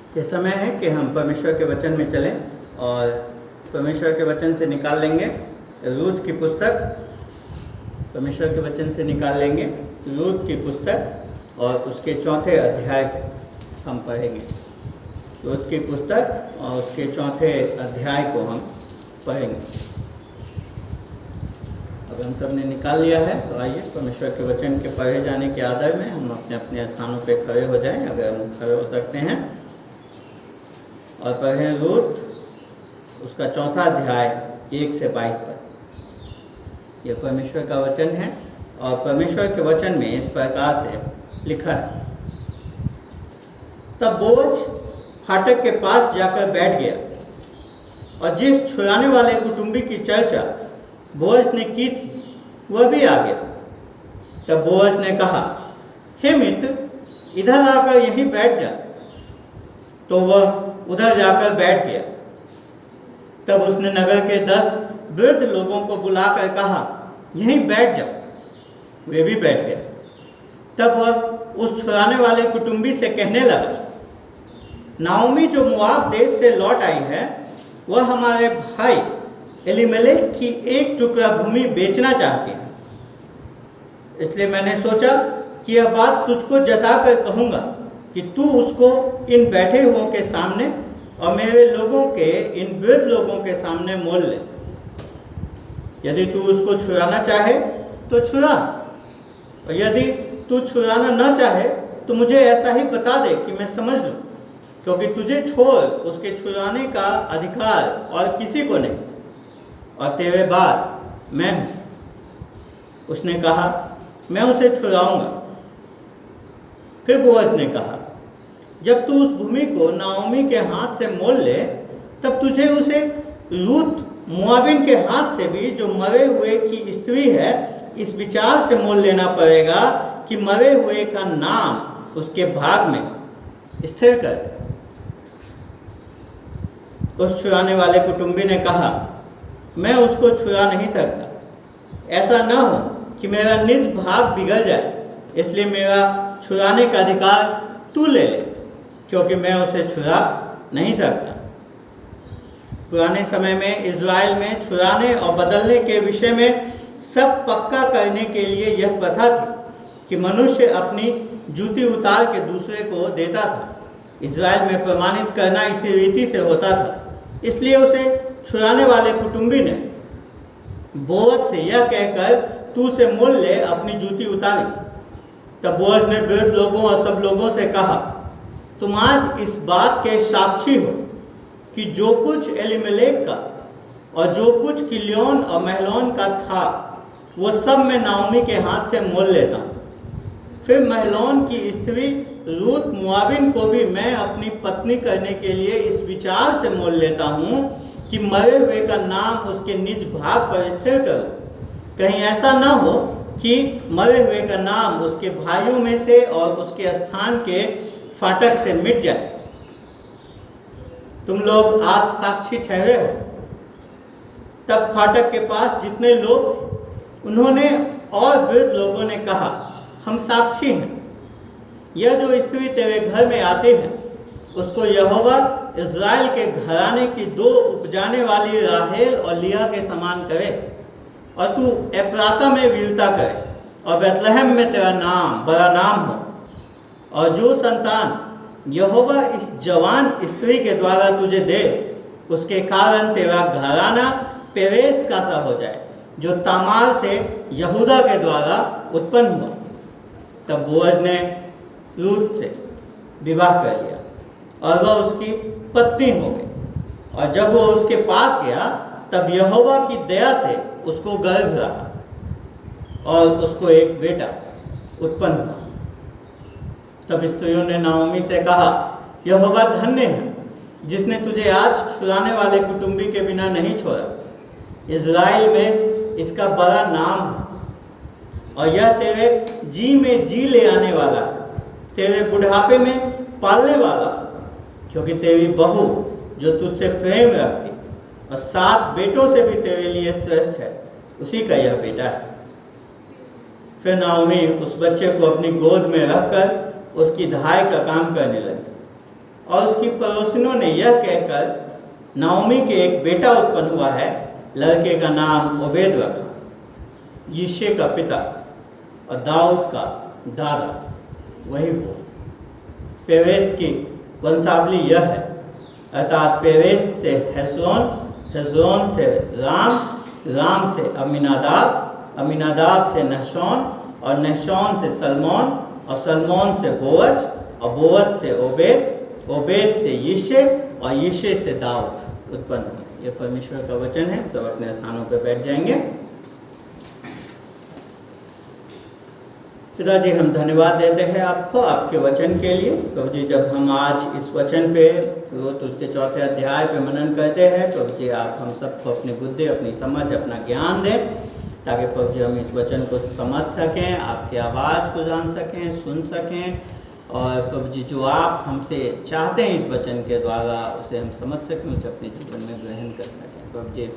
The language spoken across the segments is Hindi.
ये समय है कि हम परमेश्वर के वचन में चलें और परमेश्वर के वचन से निकाल लेंगे रूत की पुस्तक। परमेश्वर के वचन से निकाल लेंगे रूत की पुस्तक और उसके 4थे अध्याय हम पढ़ेंगे। रूत की पुस्तक और उसके 4थे अध्याय को हम पढ़ेंगे। अगर हम सब ने निकाल लिया है तो आइए परमेश्वर के वचन के पढ़े जाने के आदर में हम अपने अपने स्थानों पे खड़े हो जाएं, अगर हम खड़े हो सकते हैं, और पढ़ें रूत उसका 4था अध्याय 1 से 22 पर। यह परमेश्वर का वचन है और परमेश्वर के वचन में इस प्रकार से लिखा है। तब बोअज फाटक के पास जाकर बैठ गया और जिस छुड़ाने वाले कुटुंबी की चर्चा बोअज ने की थी वह भी आ गया। तब बोअज ने कहा, हे मित्र, इधर आकर यहीं बैठ जा। तो वह उधर जाकर बैठ गया। तब उसने नगर के 10 वृद्ध लोगों को बुलाकर कहा, यहीं बैठ जाओ। वे भी बैठ गए। तब वह उस छुड़ाने वाले कुटुंबी से कहने लगा, नाओमी जो मोआब देश से लौट आई है, वह हमारे भाई एलीमेलेक की एक टुकड़ा भूमि बेचना चाहती है। इसलिए मैंने सोचा कि यह बात तुझको जता कर कहूँगा कि तू उसको इन बैठे हुओं के सामने और मेरे लोगों के इन वृद्ध लोगों के सामने मोल ले। यदि तू उसको छुड़ाना चाहे तो छुड़ा, और यदि तू छुड़ाना न चाहे तो मुझे ऐसा ही बता दे कि मैं समझ लूँ, क्योंकि तुझे छोड़ उसके छुड़ाने का अधिकार और किसी को नहीं, और तेरे बाद मैं हूँ। उसने कहा, मैं उसे छुड़ाऊंगा। फिर बोअज ने कहा, जब तू उस भूमि को नाओमी के हाथ से मोल ले, तब तुझे उसे रूत मोआबिन के हाथ से भी, जो मरे हुए की स्त्री है, इस विचार से मोल लेना पड़ेगा कि मरे हुए का नाम उसके भाग में स्थिर कर। उस छुड़ाने वाले कुटुंबी ने कहा, मैं उसको छुड़ा नहीं सकता। ऐसा न हो कि मेरा निज भाग बिगड़ जाए, इसलिए मेरा छुड़ाने का अधिकार तू ले ले, क्योंकि मैं उसे छुड़ा नहीं सकता। पुराने समय में इज़राइल में छुड़ाने और बदलने के विषय में सब पक्का करने के लिए यह प्रथा थी कि मनुष्य अपनी जूती उतार के दूसरे को देता था। इज़राइल में प्रमाणित करना इसी रीति से होता था। इसलिए उसे छुड़ाने वाले कुटुंबी ने बोअज से यह कहकर तू से मोल ले अपनी जूती उतारी। तब बोअज ने वृद्ध लोगों और सब लोगों से कहा, तुम आज इस बात के साक्षी हो कि जो कुछ एलीमेलेक का और जो कुछ किल्योन और महलोन का था, वो सब मैं नाओमी के हाथ से मोल लेता हूँ। फिर महलोन की स्त्री रूत मोआबिन को भी मैं अपनी पत्नी करने के लिए इस विचार से मोल लेता हूँ कि मरे हुए का नाम उसके निज भाग पर स्थिर करूँ। कहीं ऐसा न हो कि मरे हुए का नाम उसके भाइयों में से और उसके स्थान के फाटक से मिट जाए। तुम लोग आज साक्षी ठहरे हो। तब फाटक के पास जितने लोग थे, उन्होंने और वृद्ध लोगों ने कहा, हम साक्षी हैं। यह जो स्त्री तेरे घर में आते हैं, उसको यहोवा इज़राइल के घराने की 2 उपजाने वाली राहेल और लिया के समान करे, और तू एप्राता में वीरता करे, और बेतलहम में तेरा नाम बड़ा नाम हो, और जो संतान यहोवा इस जवान स्त्री के द्वारा तुझे दे, उसके कारण तेरा घराना पेरेस का सा हो जाए, जो तामार से यहूदा के द्वारा उत्पन्न हुआ। तब बोअज ने रूत से विवाह कर लिया और वह उसकी पत्नी हो गई। और जब वो उसके पास गया, तब यहोवा की दया से उसको गर्भ रहा और उसको एक बेटा उत्पन्न हुआ। तब स्त्रियों ने नाओमी से कहा, यहोवा धन्य है जिसने तुझे आज छुड़ाने वाले कुटुंबी के बिना नहीं छोड़ा। इज़राइल में इसका बड़ा नाम है, और यह तेरे जी में जी ले आने वाला, तेरे बुढ़ापे में पालने वाला, क्योंकि तेरी बहू जो तुझसे प्रेम रखती और 7 बेटों से भी तेरे लिए श्रेष्ठ है, उसी का यह बेटा है। फिर नाओमी उस बच्चे को अपनी गोद में रखकर उसकी दहाई का काम करने लगी और उसकी पड़ोसिनों ने यह कहकर नाओमी के एक बेटा उत्पन्न हुआ है, लड़के का नाम ओबेद रखा, यिशै का पिता और दाऊद का दादा वही हुआ। पेरेस की वंशावली यह है, अर्थात पेरेस से हेस्रोन, हेस्रोन से राम, राम से अमीनादाब, अमीनादाब से नहशोन और नहशोन से सलमोन और सलमोन से बोअज और बोअज से ओबेद, ओबेद से यिशै और यिशै से दाऊद उत्पन्न हुए। यह परमेश्वर का वचन है। सब अपने स्थानों पर बैठ जाएंगे। पिताजी, हम धन्यवाद देते हैं आपको आपके वचन के लिए। प्रभु जी, जब हम आज इस वचन पे रोज उसके 4थे अध्याय पे मनन करते हैं, प्रभु जी आप हम सबको अपनी बुद्धि, अपनी समझ, अपना ज्ञान दें, ताकि प्रभु जी हम इस वचन को समझ सकें, आपकी आवाज़ को जान सकें, सुन सकें, और प्रभु जी जो आप हमसे चाहते हैं इस वचन के द्वारा उसे हम समझ सकें, उसे अपने जीवन में ग्रहण कर सकें। प्रभु जी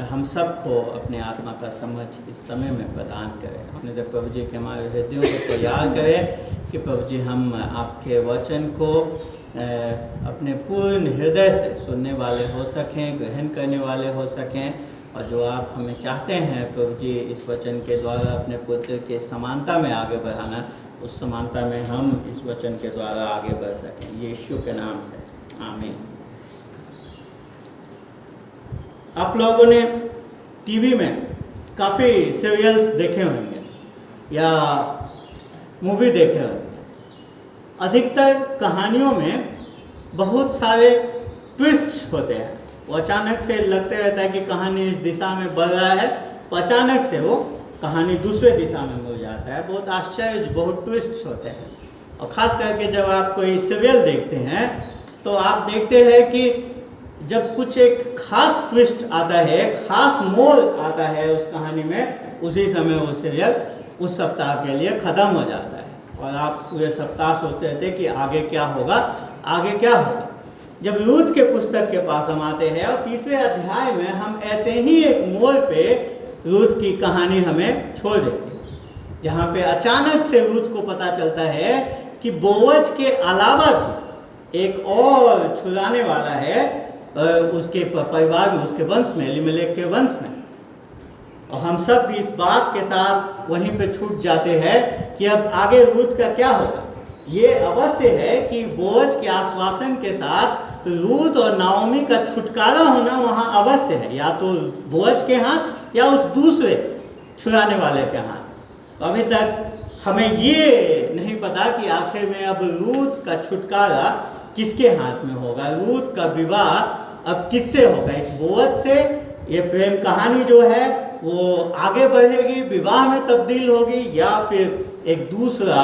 हम सबको अपने आत्मा का समझ इस समय में प्रदान करें। अपने जब प्रभु जी के हमारे हृदयों को तैयार करें कि प्रभु जी हम आपके वचन को अपने पूर्ण हृदय से सुनने वाले हो सकें, ग्रहण करने वाले हो सकें, और जो आप हमें चाहते हैं प्रभु जी इस वचन के द्वारा अपने पुत्र के समानता में आगे बढ़ाना, उस समानता में हम इस वचन के द्वारा आगे बढ़ सकें। यीशु के नाम से आमीन। आप लोगों ने टीवी में काफ़ी सीरियल्स देखे होंगे या मूवी देखे होंगे। अधिकतर कहानियों में बहुत सारे ट्विस्ट होते हैं। वो अचानक से लगते रहता है कि कहानी इस दिशा में बढ़ रहा है, अचानक से वो कहानी दूसरे दिशा में मुड़ जाता है। बहुत आश्चर्य, बहुत ट्विस्ट होते हैं। और ख़ास करके जब आप कोई सीरियल देखते हैं तो आप देखते हैं कि जब कुछ एक खास ट्विस्ट आता है, खास मोड़ आता है उस कहानी में, उसी समय वो सीरियल उस सप्ताह के लिए ख़त्म हो जाता है और आप पूरे सप्ताह सोचते रहते हैं कि आगे क्या होगा, आगे क्या होगा। जब रूथ के पुस्तक के पास हम आते हैं और 3वें अध्याय में हम ऐसे ही एक मोड़ पे रूथ की कहानी हमें छोड़ देती है, जहाँ पे अचानक से रूथ को पता चलता है कि बोअज के अलावा भी एक और छुड़ाने वाला है उसके परिवार में, उसके वंश में, एलीमेलेक के वंश में। और हम सब भी इस बात के साथ वहीं पे छूट जाते हैं कि अब आगे रूथ का क्या होगा। ये अवश्य है कि बोअज के आश्वासन के साथ रूथ और नाओमी का छुटकारा होना वहाँ अवश्य है, या तो बोअज के हाथ या उस दूसरे छुड़ाने वाले के हाथ। अभी तक हमें ये नहीं पता कि आखिर में अब रूथ का छुटकारा किसके हाथ में होगा, रूथ का विवाह अब किससे होगा, इस बोअज से। ये प्रेम कहानी जो है वो आगे बढ़ेगी, विवाह में तब्दील होगी, या फिर एक दूसरा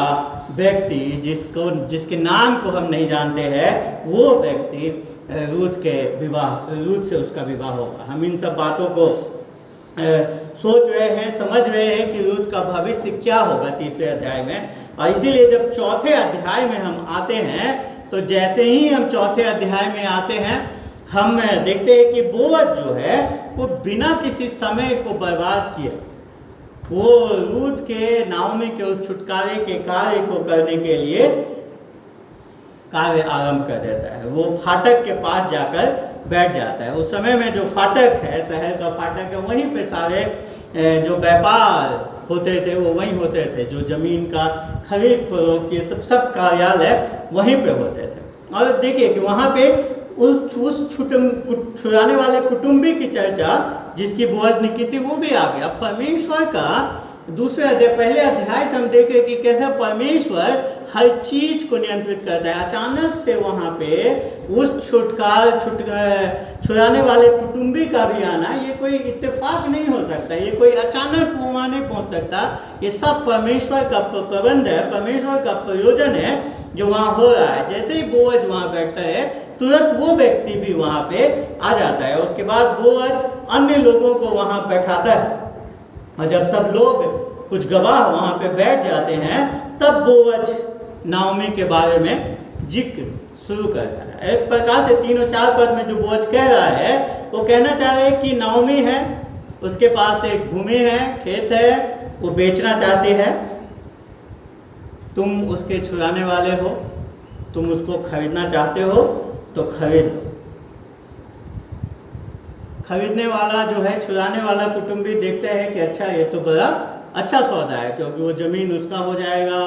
व्यक्ति जिसके नाम को हम नहीं जानते हैं, वो व्यक्ति रूथ से उसका विवाह होगा। हम इन सब बातों को सोच रहे हैं, समझ रहे हैं कि रूथ का भविष्य क्या होगा 3वें अध्याय में। और इसीलिए जब 4थे अध्याय में हम आते हैं तो जैसे ही हम 4थे अध्याय में आते हैं हम देखते हैं कि बोअज जो है वो बिना किसी समय को बर्बाद किए वो रूथ के, नाओमी के उस छुटकारे के कार्य को करने के लिए कार्य आरंभ कर देता है। वो फाटक के पास जाकर बैठ जाता है। उस समय में जो फाटक है, शहर का फाटक है, वहीं पे सारे जो व्यापार होते थे वो वहीं होते थे। जो जमीन का खरीद फरोख्त, ये सब कार्यालय वहीं पे होते थे। और देखिए कि वहाँ पे उस छुड़ाने वाले कुटुंबी की चर्चा जिसकी बोअज ने की थी वो भी आ गया। परमेश्वर का पहले अध्याय से हम देखें कि कैसे परमेश्वर हर चीज को नियंत्रित करता है। अचानक से वहाँ पे उस छुड़ाने वाले कुटुंबी का भी आना, ये कोई इत्तेफाक नहीं हो सकता, ये कोई अचानक वहाँ नहीं पहुँच सकता। ये सब परमेश्वर का प्रबंध है, परमेश्वर का प्रयोजन है जो वहाँ हो रहा है। जैसे ही बोअज वहाँ बैठता है तुरंत वो व्यक्ति भी वहाँ पे आ जाता है। उसके बाद बोअज अन्य लोगों को वहाँ बैठाता है, और जब सब लोग कुछ गवाह वहाँ पे बैठ जाते हैं तब बोअज नाओमी के बारे में जिक्र शुरू करता है। एक प्रकार से 3 और 4 पद में जो बोअज कह रहा है वो कहना चाह रहे हैं कि नाओमी है, उसके पास एक भूमि है, खेत है, वो बेचना चाहती है, तुम उसके छुड़ाने वाले हो, तुम उसको खरीदना चाहते हो तो खरीद लो। खरीदने वाला जो है, चुराने वाला कुटुंबी देखता है कि अच्छा ये तो बड़ा अच्छा सौदा है, क्योंकि वो ज़मीन उसका हो जाएगा,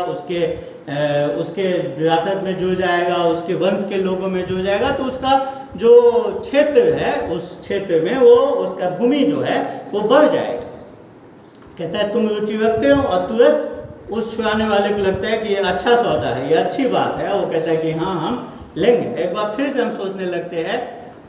उसके विरासत में जुड़ जाएगा, उसके वंश के लोगों में जुड़ जाएगा, तो उसका जो क्षेत्र है उस क्षेत्र में वो उसका भूमि जो है वो बढ़ जाएगा। कहता है तुम रुचि रखते हो, और तुरंत उस चुराने वाले को लगता है कि ये अच्छा सौदा है, ये अच्छी बात है। वो कहता है कि हाँ हम लेंगे। एक बार फिर से हम सोचने लगते हैं,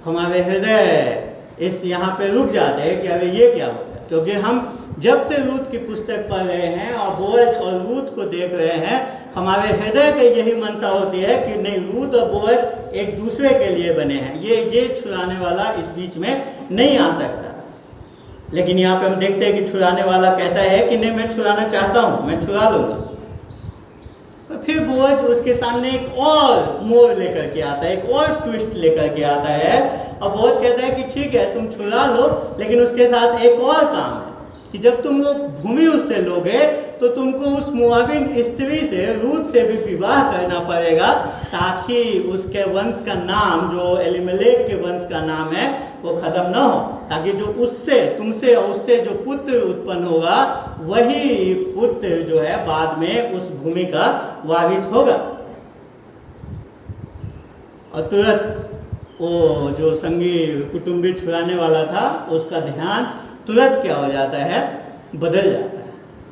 हमारे हृदय इस यहाँ पे रुक जाते हैं कि अरे ये क्या हो गया, क्योंकि हम जब से रूत की पुस्तक पढ़ रहे हैं और बोअज और रूत को देख रहे हैं, हमारे हृदय की यही मनसा होती है कि नहीं, रूत और बोअज एक दूसरे के लिए बने हैं, ये छुड़ाने वाला इस बीच में नहीं आ सकता। लेकिन यहाँ पे हम देखते हैं कि छुड़ाने वाला कहता है कि नहीं, मैं छुड़ाना चाहता हूँ, मैं छुड़ा लूँगा। तो फिर बोअज उसके सामने एक और मोड़ लेकर के आता है, एक और ट्विस्ट लेकर के आता है, और बोअज कहता है कि ठीक है तुम छुड़ा लो, लेकिन उसके साथ एक और काम है कि जब तुम वो भूमि उससे लोगे तो तुमको उस मोआबिन स्त्री से, रूत से भी विवाह करना पड़ेगा, ताकि उसके वंश का नाम, जो एलीमेलेक के वंश का नाम है, वो खत्म ना हो, ताकि जो उससे, तुमसे और उससे जो पुत्र उत्पन्न होगा, वही पुत्र जो है बाद में उस भूमि का वारिस होगा। और तुरंत वो जो संगी कुटुंबी छुड़ाने वाला था, उसका ध्यान तुरंत क्या हो जाता है, बदल जाता है।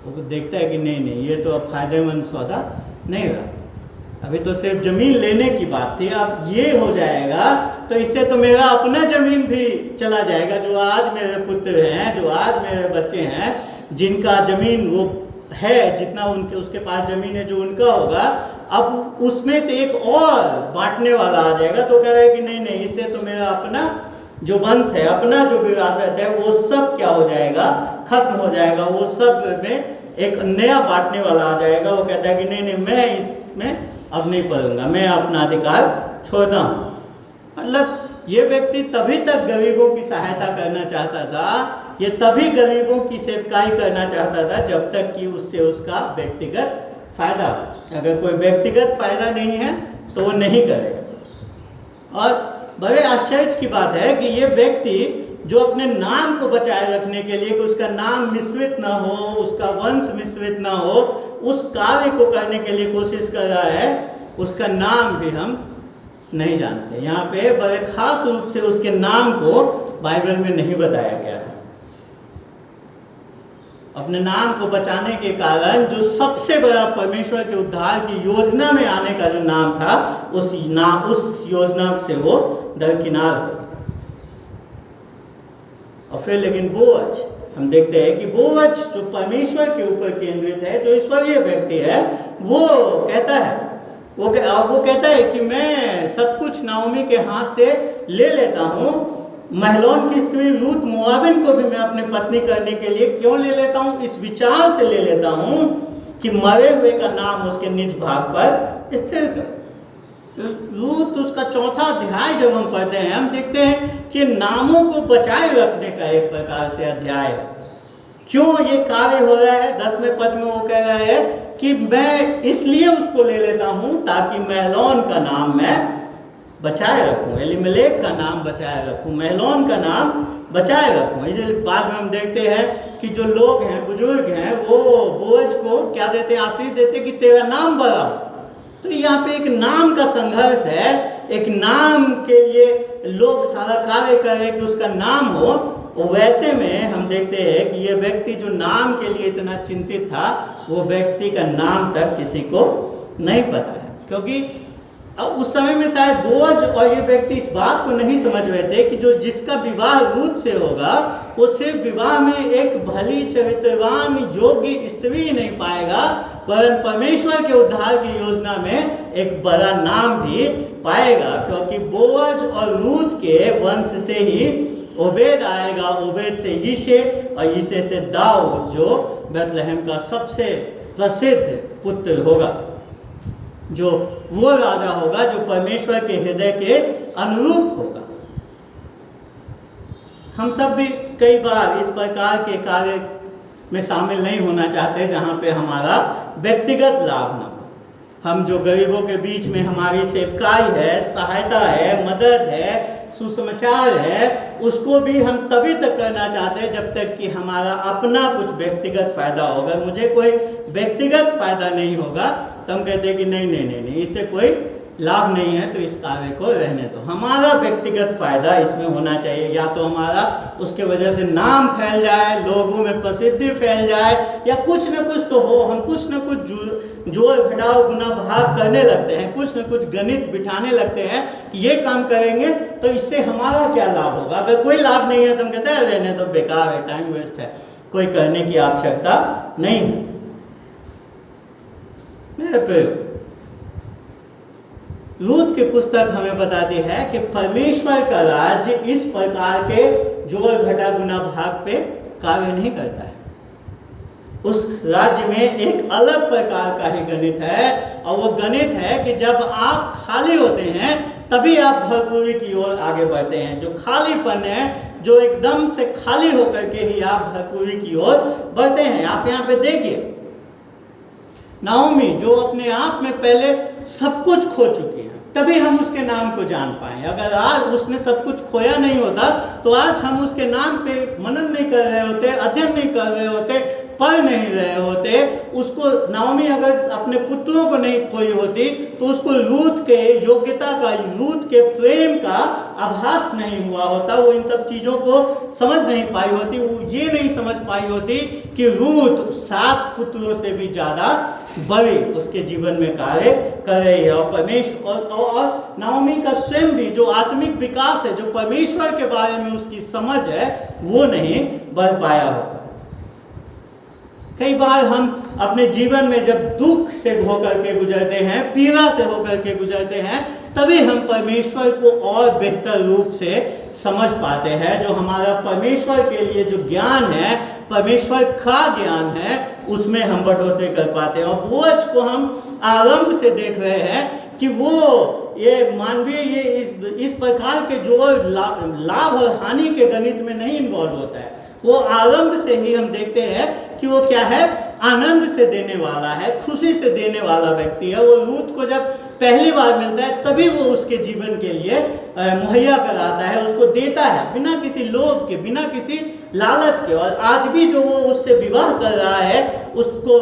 वो देखता है कि नहीं, ये तो अब फायदेमंद सौदा नहीं रहा, अभी तो सिर्फ जमीन लेने की बात थी, अब ये हो जाएगा तो इससे तो मेरा अपना जमीन भी चला जाएगा। जो आज मेरे पुत्र हैं, जो आज मेरे बच्चे हैं, जिनका जमीन वो है, जितना उनके उसके पास जमीन है जो उनका होगा, अब उसमें से एक और बांटने वाला आ जाएगा। तो कह रहा है कि नहीं, इससे तो मेरा अपना जो वंश है, अपना जो विरासत है, वो सब क्या हो जाएगा, खत्म हो जाएगा, वो सब में एक नया बांटने वाला आ जाएगा। वो कहता है कि नहीं, मैं इसमें अब नहीं पढ़ूंगा, मैं अपना अधिकार छोड़ता हूँ। मतलब ये व्यक्ति तभी तक गरीबों की सहायता करना चाहता था, ये तभी गरीबों की सेवकाई करना चाहता था, जब तक कि उससे उसका व्यक्तिगत फायदा हो। अगर कोई व्यक्तिगत फायदा नहीं है तो वो नहीं करेगा। और बड़े आश्चर्य की बात है कि ये व्यक्ति जो अपने नाम को बचाए रखने के लिए, कि उसका नाम मिश्रित ना हो, उसका वंश मिश्रित ना हो, उस कार्य को करने के लिए कोशिश कर रहा है, उसका नाम भी हम नहीं जानते। यहाँ पे बड़े खास रूप से उसके नाम को बाइबल में नहीं बताया गया है। अपने नाम को बचाने के कारण जो सबसे बड़ा परमेश्वर के उद्धार की योजना में आने का जो नाम था, उस योजना से वो दरकिनार हो। और फिर लेकिन बोअज, हम देखते हैं कि बोअज जो परमेश्वर के ऊपर केंद्रित है, जो ईश्वरीय व्यक्ति है, वो कहता है, वो कहता है कि मैं सब कुछ नाओमी के हाथ से ले लेता हूँ। महलोन की स्त्री रूत मोआबिन को भी मैं अपनी पत्नी करने के लिए क्यों ले लेता हूँ, इस विचार से ले लेता हूँ कि मरे हुए का नाम उसके निज भाग पर स्थिर कर। रूत उसका चौथा अध्याय जब हम पढ़ते हैं, हम देखते हैं कि नामों को बचाए रखने का एक प्रकार से अध्याय है। क्यों ये कार्य हो रहा है? 10वें पद में वो कह रहा है कि मैं इसलिए उसको ले लेता हूं ताकि महलोन का नाम मैं बचाए रखूं, एलीमेलेक का नाम बचाए रखूं, महलोन का नाम बचाए रखूं। इसलिए बाद में हम देखते हैं कि जो लोग हैं, बुजुर्ग हैं, वो बोअज को क्या देते हैं, आशीष देते कि तेरा नाम बड़ा। तो यहाँ पे एक नाम का संघर्ष है, एक नाम के लिए लोग सारा कार्य करें कि उसका नाम हो। वैसे में हम देखते हैं कि ये व्यक्ति जो नाम के लिए इतना चिंतित था, वो व्यक्ति का नाम तक किसी को नहीं पता है, क्योंकि उस समय में शायद बोअज और ये व्यक्ति इस बात को नहीं समझ रहे थे कि जो जिसका विवाह रूत से होगा, वो सिर्फ विवाह में एक भली चरित्रवान योग्य स्त्री नहीं पाएगा, वरन परमेश्वर के उद्धार की योजना में एक बड़ा नाम भी पाएगा। क्योंकि बोअज और रूत के वंश से ही ओबेद आएगा, ओबेद से यिशे और यिशे से दाऊद, जो बेथलेहम का सबसे प्रसिद्ध पुत्र होगा, जो वो राजा होगा जो परमेश्वर के हृदय के अनुरूप होगा। हम सब भी कई बार इस प्रकार के कार्य में शामिल नहीं होना चाहते जहाँ पे हमारा व्यक्तिगत लाभ ना हो। हम जो गरीबों के बीच में हमारी सेवकाई है, सहायता है, मदद है, सुसमाचार है, उसको भी हम तभी तक करना चाहते हैं जब तक कि हमारा अपना कुछ व्यक्तिगत फायदा होगा। मुझे कोई व्यक्तिगत फायदा नहीं होगा तो हम कहते हैं कि नहीं नहीं नहीं नहीं, इससे कोई लाभ नहीं है तो इस कार्य को रहने दो। हमारा व्यक्तिगत फायदा इसमें होना चाहिए, या तो हमारा उसके वजह से नाम फैल जाए, लोगों में प्रसिद्धि फैल जाए, या कुछ न कुछ तो हो, हम कुछ न कुछ जोड़ घटाव गुना भाग करने लगते हैं, कुछ न कुछ गणित बिठाने लगते हैं कि ये काम करेंगे तो इससे हमारा क्या लाभ होगा। अगर कोई लाभ नहीं है तो हम कहते हैं रहने दो, बेकार है, टाइम वेस्ट है, कोई करने की आवश्यकता नहीं है। मेरे प्रिय, रूत की पुस्तक हमें बताती है कि परमेश्वर का राज्य इस प्रकार के जोड़ घटा गुना भाग पे कार्य नहीं करता है। उस राज्य में एक अलग प्रकार का ही गणित है, और वो गणित है कि जब आप खाली होते हैं तभी आप भरपूरी की ओर आगे बढ़ते हैं। जो खालीपन है, जो एकदम से खाली होकर के ही आप भरपूरी की ओर बढ़ते हैं। आप यहाँ पे देखिए, नाओमी जो अपने आप में पहले सब कुछ खो चुकी है, तभी हम उसके नाम को जान पाए। अगर आज उसने सब कुछ खोया नहीं होता तो आज हम उसके नाम पे मनन नहीं कर रहे होते, अध्ययन नहीं कर रहे होते, पढ़ नहीं रहे होते। उसको नाओमी अगर अपने पुत्रों को नहीं खोई होती तो उसको रूत के योग्यता का, रूत के प्रेम का आभास नहीं हुआ होता। वो इन सब चीज़ों को समझ नहीं पाई होती। वो ये नहीं समझ पाई होती कि रूत 7 पुत्रों से भी ज़्यादा बड़ी उसके जीवन में कार्य कर रही है। और परमेश्वर और नाओमी का स्वयं भी जो आत्मिक विकास है, जो परमेश्वर के बारे में उसकी समझ है, वो नहीं बढ़ पाया होता। कई बार हम अपने जीवन में जब दुख से होकर के गुजरते हैं, पीड़ा से होकर के गुजरते हैं, तभी हम परमेश्वर को और बेहतर रूप से समझ पाते हैं। जो हमारा परमेश्वर के लिए जो ज्ञान है, परमेश्वर का ज्ञान है, उसमें हम बढ़ोतरी कर पाते हैं। और बोझ को हम आरंभ से देख रहे हैं कि वो ये मानवीय ये इस प्रकार के जो लाभ और हानि के गणित में नहीं इन्वॉल्व होता है। वो आरंभ से ही हम देखते हैं कि वो क्या है, आनंद से देने वाला है, खुशी से देने वाला व्यक्ति है। वो रूत को जब पहली बार मिलता है तभी वो उसके जीवन के लिए मुहैया कराता है, उसको देता है, बिना किसी लोभ के, बिना किसी लालच के। और आज भी जो वो उससे विवाह कर रहा है, उसको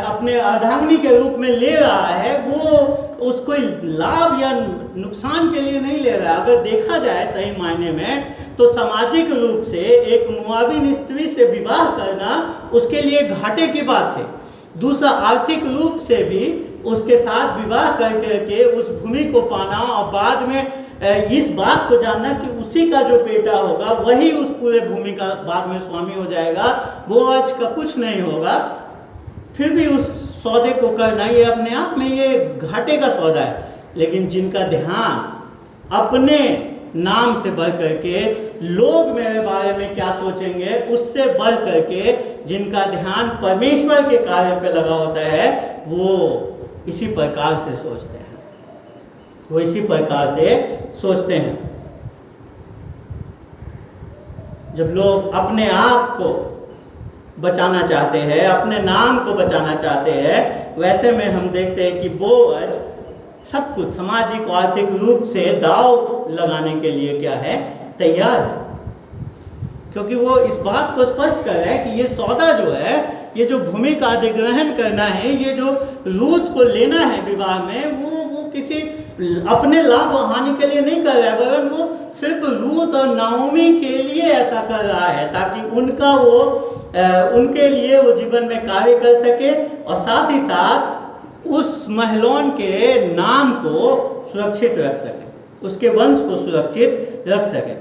अपने अर्धांगिनी के रूप में ले रहा है, वो उसको लाभ या नुकसान के लिए नहीं ले रहा है। अगर देखा जाए सही मायने में तो सामाजिक रूप से एक मुआविन स्त्री से विवाह करना उसके लिए घाटे की बात थी। दूसरा, आर्थिक रूप से भी उसके साथ विवाह करके उस भूमि को पाना और बाद में इस बात को जानना कि उसी का जो बेटा होगा वही उस पूरे भूमि का बाद में स्वामी हो जाएगा, बोअज का कुछ नहीं होगा, फिर भी उस सौदे को करना, ये अपने आप में ये घाटे का सौदा है। लेकिन जिनका ध्यान अपने नाम से बढ़ करके लोग मेरे बारे में क्या सोचेंगे उससे बढ़ करके जिनका ध्यान परमेश्वर के कार्य पे लगा होता है, वो इसी प्रकार से सोचते हैं, वो इसी प्रकार से सोचते हैं। जब लोग अपने आप को बचाना चाहते हैं, अपने नाम को बचाना चाहते हैं, वैसे में हम देखते हैं कि बोअज सब कुछ सामाजिक और आर्थिक रूप से दाव लगाने के लिए क्या है, तैयार है। क्योंकि वो इस बात को स्पष्ट कर रहा है कि ये सौदा जो है, ये जो भूमि का अधिग्रहण करना है, ये जो रूत को लेना है विवाह में, वो किसी अपने लाभ और हानि के लिए नहीं कर रहा है, बल्कि वो सिर्फ रूत और नाओमी के लिए ऐसा कर रहा है ताकि उनके लिए वो जीवन में कार्य कर सके और साथ ही साथ उस महलोन के नाम को सुरक्षित रख सके, उसके वंश को सुरक्षित रख सके।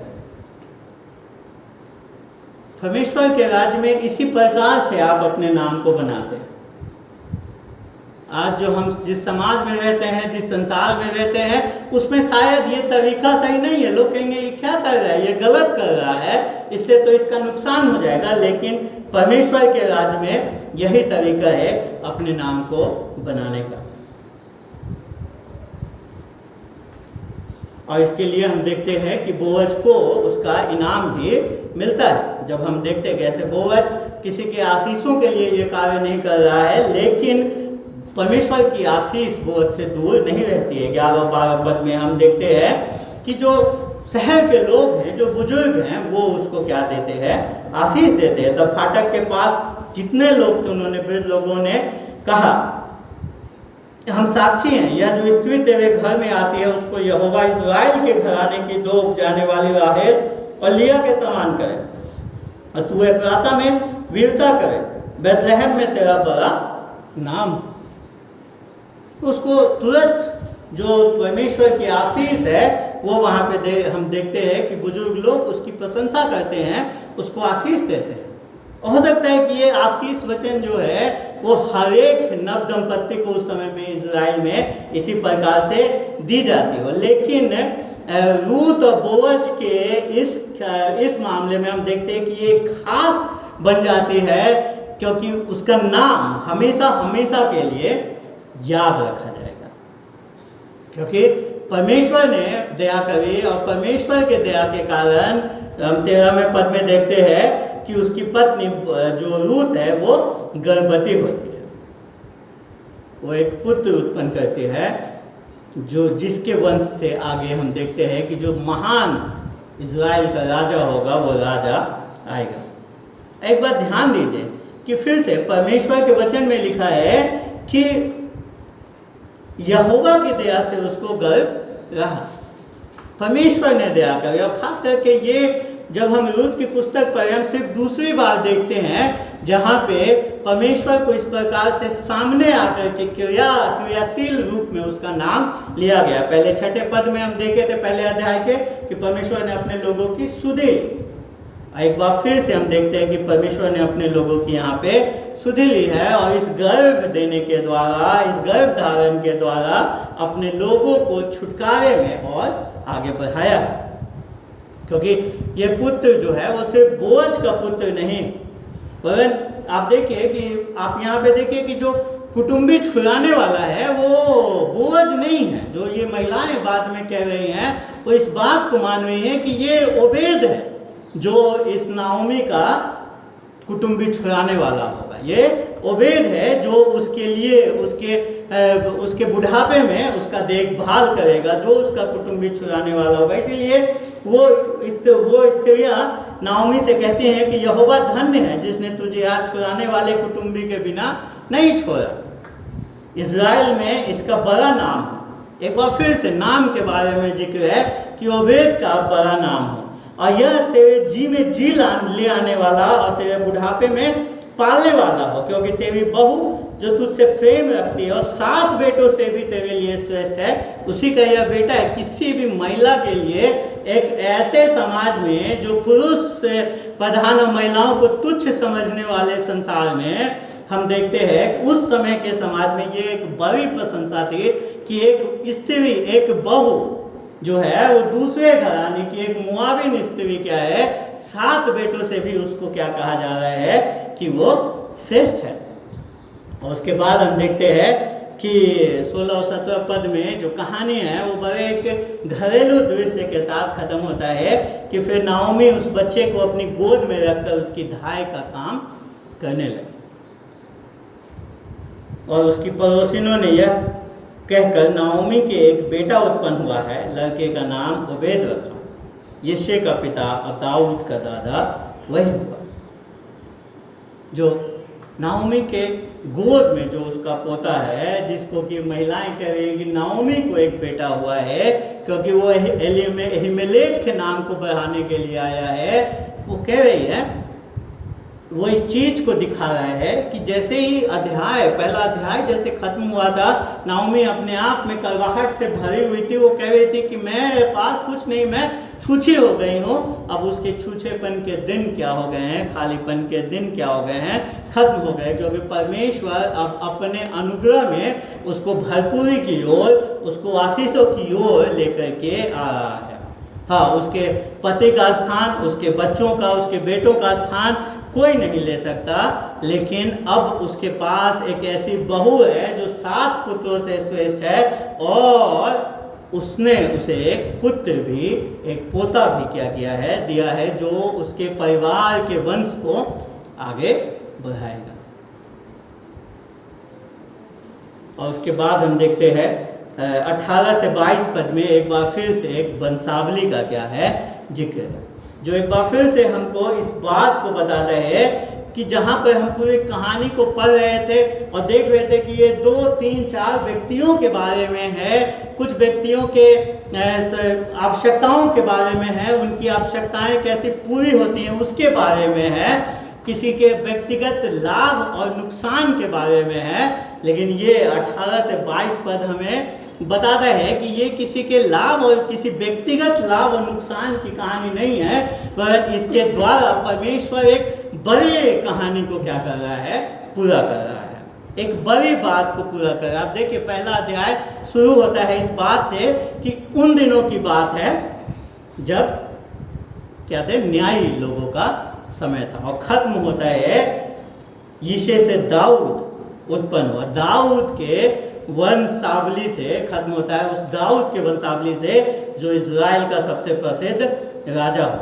परमेश्वर के राज्य में इसी प्रकार से आप अपने नाम को बनाते हैं। आज जो हम जिस समाज में रहते हैं, जिस संसार में रहते हैं, उसमें शायद ये तरीका सही नहीं है। लोग कहेंगे ये क्या कर रहा है, ये गलत कर रहा है, इससे तो इसका नुकसान हो जाएगा। लेकिन परमेश्वर के राज्य में यही तरीका है अपने नाम को बनाने का। और इसके लिए हम देखते हैं कि बोअज को उसका इनाम भी मिलता है। जब हम देखते हैं कैसे बोअज किसी के आशीषों के लिए ये कार्य नहीं कर रहा है, लेकिन परमेश्वर की आशीष बोझ से दूर नहीं रहती है। 11-12 पद में हम देखते हैं कि जो शहर के लोग हैं, जो बुजुर्ग हैं, वो उसको क्या देते हैं? आशीष देते हैं। तब फाटक के पास जितने लोग थे उन्होंने, वृद्ध लोगों ने कहा, हम साक्षी हैं, यह जो स्त्री तेरे घर में आती है उसको यहोवा इस्राएल के घराने की 2 उपजाने वाली राहेल और लिया के समान करे, और तू एफ्राता में वीरता करे, बैतलहम में तेरा बड़ा नाम। उसको तुरंत जो परमेश्वर की आशीष है वो वहाँ पे हम देखते हैं कि बुजुर्ग लोग उसकी प्रशंसा करते हैं, उसको आशीष देते हैं। हो सकता है कि ये आशीष वचन जो है वो हर एक नव दंपत्ति को उस समय में इजराइल में इसी प्रकार से दी जाती हो, लेकिन रूत और बोअज के इस मामले में हम देखते हैं कि ये खास बन जाती है, क्योंकि उसका नाम हमेशा हमेशा के लिए याद रखा जाएगा, क्योंकि परमेश्वर ने दया करी और परमेश्वर के दया के कारण 13वें पद में देखते हैं कि उसकी पत्नी जो रूत है वो गर्भवती होती है, वो एक पुत्र उत्पन्न करती है, जो जिसके वंश से आगे हम देखते हैं कि जो महान इजराइल का राजा होगा वो राजा आएगा। एक बात ध्यान दीजिए कि फिर से परमेश्वर के वचन में लिखा है कि यहोवा की दया से उसको गर्भ रहा, परमेश्वर ने दया करी। और खास करके ये जब हम रूत की पुस्तक पर हम सिर्फ दूसरी बार देखते हैं जहाँ पे परमेश्वर को इस प्रकार से सामने आकर के क्रियाशील रूप में उसका नाम लिया गया। पहले 6ठे पद में हम देखे थे पहले अध्याय के कि परमेश्वर ने अपने लोगों की सुधि, एक बार फिर से हम देखते हैं कि परमेश्वर ने अपने लोगों की यहाँ पे सुधि ली है और इस गर्भ देने के द्वारा, इस गर्भ धारण के द्वारा अपने लोगों को छुटकारे में और आगे बढ़ाया है। क्योंकि ये पुत्र जो है वो सिर्फ बोअज का पुत्र नहीं, वरन आप देखिए कि आप यहाँ पे देखिए कि जो कुटुंबी छुड़ाने वाला है वो बोअज नहीं है। जो ये महिलाएं बाद में कह रही हैं वो इस बात को मान रही हैं कि ये ओबेद है जो इस नाओमी का कुटुंबी छुड़ाने वाला होगा। ये ओबेद है जो उसके लिए उसके बुढ़ापे में उसका देखभाल करेगा, जो उसका कुटुंबी छुड़ाने वाला होगा। इसीलिए वो स्त्रियां नाओमी से कहती हैं कि यहोवा धन्य है जिसने तुझे आज छुड़ाने वाले कुटुंबी के बिना नहीं छोड़ा। इज़राइल में इसका बड़ा नाम है। एक बार फिर से नाम के बारे में जिक्र है कि ओबेद का बड़ा नाम हो, और यह तेरे जी में जी ले आने वाला और तेरे बुढ़ापे में पालने वाला हो, क्योंकि तेरी बहू जो तुझसे प्रेम रखती है और 7 बेटों से भी तेरे लिए श्रेष्ठ है, उसी का यह बेटा है। किसी भी महिला के लिए एक ऐसे समाज में जो पुरुष प्रधान और महिलाओं को तुच्छ समझने वाले संसार में हम देखते हैं उस समय के समाज में ये एक बड़ी प्रशंसा थी कि एक स्त्री, एक बहू जो है वो दूसरे घराने की एक मुआविन स्त्री क्या है, 7 बेटों से भी उसको क्या कहा जा रहा है कि वो श्रेष्ठ है। और उसके बाद हम देखते हैं कि 16 और 17 पद में जो कहानी है वो बड़े एक घरेलू दृश्य के साथ खत्म होता है कि फिर नाओमी उस बच्चे को अपनी गोद में रखकर उसकी धाई का काम करने लगी, और उसकी पड़ोसिनों ने यह कहकर नाओमी के एक बेटा उत्पन्न हुआ है, लड़के का नाम ओबेद रखा। यिशै का पिता और दाऊद का दादा वही हुआ। जो नाओमी के गोद में जो उसका पोता है, जिसको कि महिलाएं कह रही हैं कि नाओमी को एक बेटा हुआ है क्योंकि वो एलीमेलेक के नाम को बढ़ाने के लिए आया है, वो कह रही है, वो इस चीज को दिखा रहा है कि जैसे ही पहला अध्याय जैसे खत्म हुआ था, नाओमी अपने आप में कड़वाहट से भरी हुई थी। वो कह रही थी कि मेरे पास कुछ नहीं, मैं छूछी हो गई हूँ। अब उसके छूछेपन के दिन क्या हो गए हैं, खालीपन के दिन क्या हो गए हैं, खत्म हो गए, क्योंकि परमेश्वर अब अपने अनुग्रह में उसको भरपूरी की ओर, उसको आशीषों की ओर लेकर के आ रहा है। हाँ, उसके पति का स्थान, उसके बच्चों का, उसके बेटों का स्थान कोई नहीं ले सकता, लेकिन अब उसके पास एक ऐसी बहू है जो 7 पुत्रों से श्रेष्ठ है, और उसने उसे एक पुत्र भी, एक पोता भी क्या किया है, दिया है, जो उसके परिवार के वंश को आगे बढ़ाएगा। और उसके बाद हम देखते हैं 18 से 22 पद में एक बार फिर से एक वंशावली का क्या है जिक्र है, जो एक बार फिर से हमको इस बात को बताता है कि जहाँ पर हम पूरी कहानी को पढ़ रहे थे और देख रहे थे कि ये 2, 3, 4 व्यक्तियों के बारे में है, कुछ व्यक्तियों के आवश्यकताओं के बारे में है, उनकी आवश्यकताएं कैसे पूरी होती हैं उसके बारे में है, किसी के व्यक्तिगत लाभ और नुकसान के बारे में है। लेकिन ये 18 से 22 पद हमें बताता है कि ये किसी के लाभ और किसी व्यक्तिगत लाभ और नुकसान की कहानी नहीं है, पर इसके द्वारा परमेश्वर एक बड़े कहानी को क्या कर रहा है, पूरा कर रहा है, एक बड़ी बात को पूरा कर रहा है। आप देखिए पहला अध्याय शुरू होता है इस बात से कि उन दिनों की बात है जब क्या थे, न्यायी लोगों का समय था, और खत्म होता है यिशै से दाऊद उत्पन्न हुआ, दाऊद के वंशावली से खत्म होता है, उस दाऊद के वंशावली से जो इज़राइल का सबसे प्रसिद्ध राजा हो।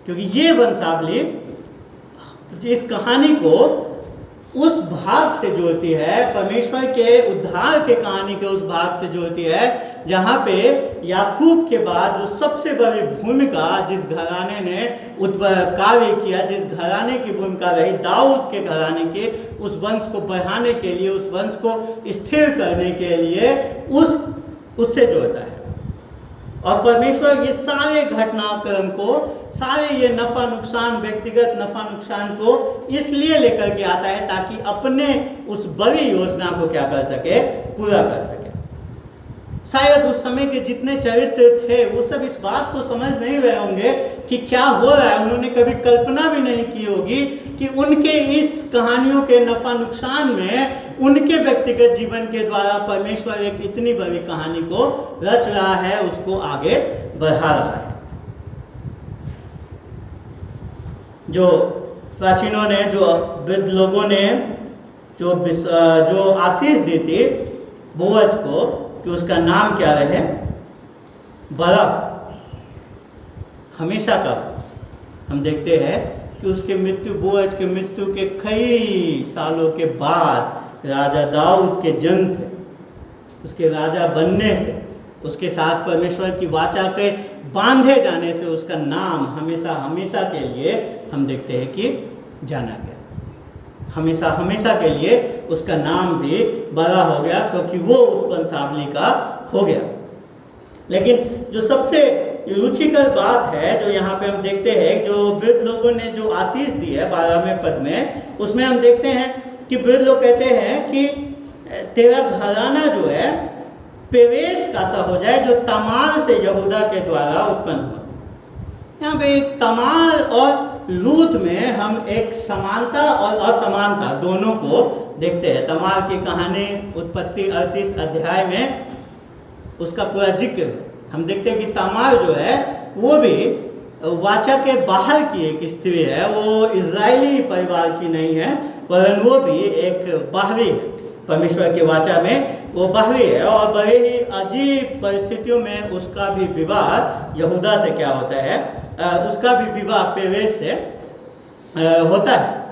क्योंकि ये वंशावली इस कहानी को उस भाग से जोड़ती है, परमेश्वर के उद्धार के कहानी के उस भाग से जोड़ती है जहाँ पे याकूब के बाद जो सबसे बड़ी भूमिका जिस घराने ने कार्य किया, जिस घराने की भूमिका रही, दाऊद के घराने के, उस वंश को बढ़ाने के लिए, उस वंश को स्थिर करने के लिए उससे जोड़ता है। और परमेश्वर ये सारे घटनाक्रम को, सारे ये नफा नुकसान, व्यक्तिगत नफा नुकसान को इसलिए लेकर के आता है ताकि अपने उस बड़ी योजना को क्या कर सके, पूरा कर सके। शायद उस समय के जितने चरित्र थे वो सब इस बात को समझ नहीं रहे होंगे कि क्या हो रहा है, उन्होंने कभी कल्पना भी नहीं की होगी कि उनके इस कहानियों के नफा नुकसान में उनके व्यक्तिगत जीवन के द्वारा परमेश्वर एक इतनी बड़ी कहानी को रच रहा है, उसको आगे बढ़ा रहा है। जो प्राचीनों ने, जो वृद्ध लोगों ने जो आशीष दी थी बोअज को कि उसका नाम क्या रहे, बड़ा हमेशा का, हम देखते हैं कि उसके मृत्यु, बोअज के मृत्यु के कई सालों के बाद राजा दाऊद के जन्म से, उसके राजा बनने से, उसके साथ परमेश्वर की वाचा के बांधे जाने से उसका नाम हमेशा हमेशा के लिए हम देखते हैं कि जाना गया। हमेशा हमेशा के लिए उसका नाम भी बड़ा हो गया क्योंकि वो उस वंशावली का हो गया। लेकिन जो सबसे रुचिकर बात है जो यहाँ पे हम देखते हैं, जो वृद्ध लोगों ने जो आशीष दी है 12वें पद में, उसमें हम देखते हैं कि वृद्ध लोग कहते हैं कि तेरा घराना जो है पेरेस का सा हो जाए जो तमार से यहूदा के द्वारा उत्पन्न हुआ। यहाँ पे एक तमार और लूत में हम एक समानता और असमानता दोनों को देखते हैं। तमार की कहानी उत्पत्ति 38 अध्याय में उसका पूरा जिक्र हम देखते हैं कि तमार जो है वो भी वाचा के बाहर की एक स्त्री है, वो इजरायली परिवार की नहीं है, परंतु वो भी एक बाहरी है, परमेश्वर के वाचा में वो बाहरी है। और बड़े ही अजीब परिस्थितियों में उसका भी विवाह यहूदा से क्या होता है, उसका भी विवाह पेरेस से होता है।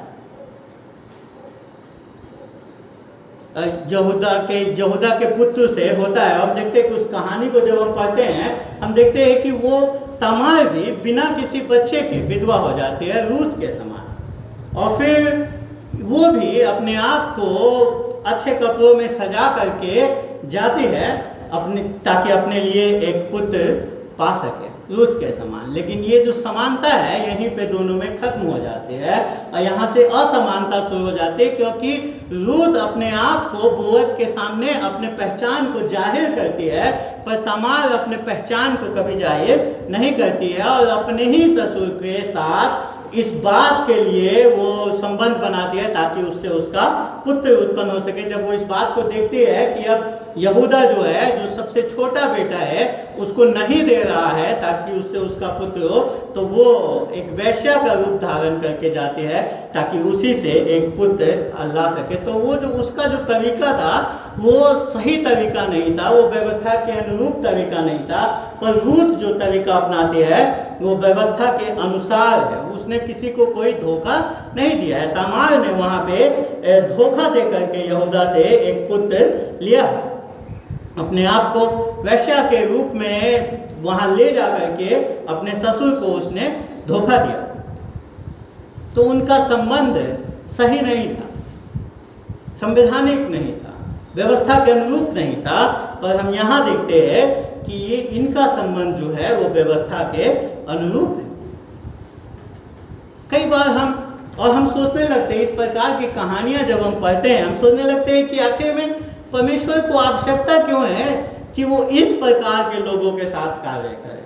यहूदा के पुत्र से होता है। हम देखते हैं कि उस कहानी को जब हम पढ़ते हैं, हम देखते हैं कि वो तमार भी बिना किसी बच्चे के विधवा हो जाती है रूत के समान, और फिर वो भी अपने आप को अच्छे कपड़ों में सजा करके जाती है अपने, ताकि अपने लिए एक पुत्र पा सके रूत के समान। लेकिन ये जो समानता है यहीं पे दोनों में खत्म हो जाती है और यहाँ से असमानता शुरू हो जाती है, क्योंकि रूत अपने आप को बोअज के सामने अपने पहचान को जाहिर करती है, पर तमार अपने पहचान को कभी जाहिर नहीं करती है और अपने ही ससुर के साथ इस बात के लिए वो संबंध बनाती है ताकि उससे उसका पुत्र उत्पन्न हो सके। जब वो इस बात को देखती है कि अब यहूदा जो है, जो सबसे छोटा बेटा है, उसको नहीं दे रहा है ताकि उससे उसका पुत्र हो, तो वो एक वैश्या का रूप धारण करके जाते हैं ताकि उसी से एक पुत्र ला सके। तो वो जो उसका जो तरीका था वो सही तरीका नहीं था, वो व्यवस्था के अनुरूप तरीका नहीं था। पर रूथ जो तरीका अपनाते हैं वो व्यवस्था के अनुसार है। उसने किसी को कोई धोखा नहीं दिया है। तामार ने वहाँ पे धोखा दे करके यहूदा से एक पुत्र लिया, अपने आप को वैश्या के रूप में वहाँ ले जा करके अपने ससुर को उसने धोखा दिया। तो उनका संबंध सही नहीं था, संवैधानिक नहीं था, व्यवस्था के अनुरूप नहीं था। पर हम यहाँ देखते हैं कि ये इनका संबंध जो है वो व्यवस्था के अनुरूप है। कई बार हम सोचने लगते हैं, इस प्रकार की कहानियां जब हम पढ़ते हैं, हम सोचने लगते हैं कि आखिर में परमेश्वर को आवश्यकता क्यों है कि वो इस प्रकार के लोगों के साथ कार्य करे,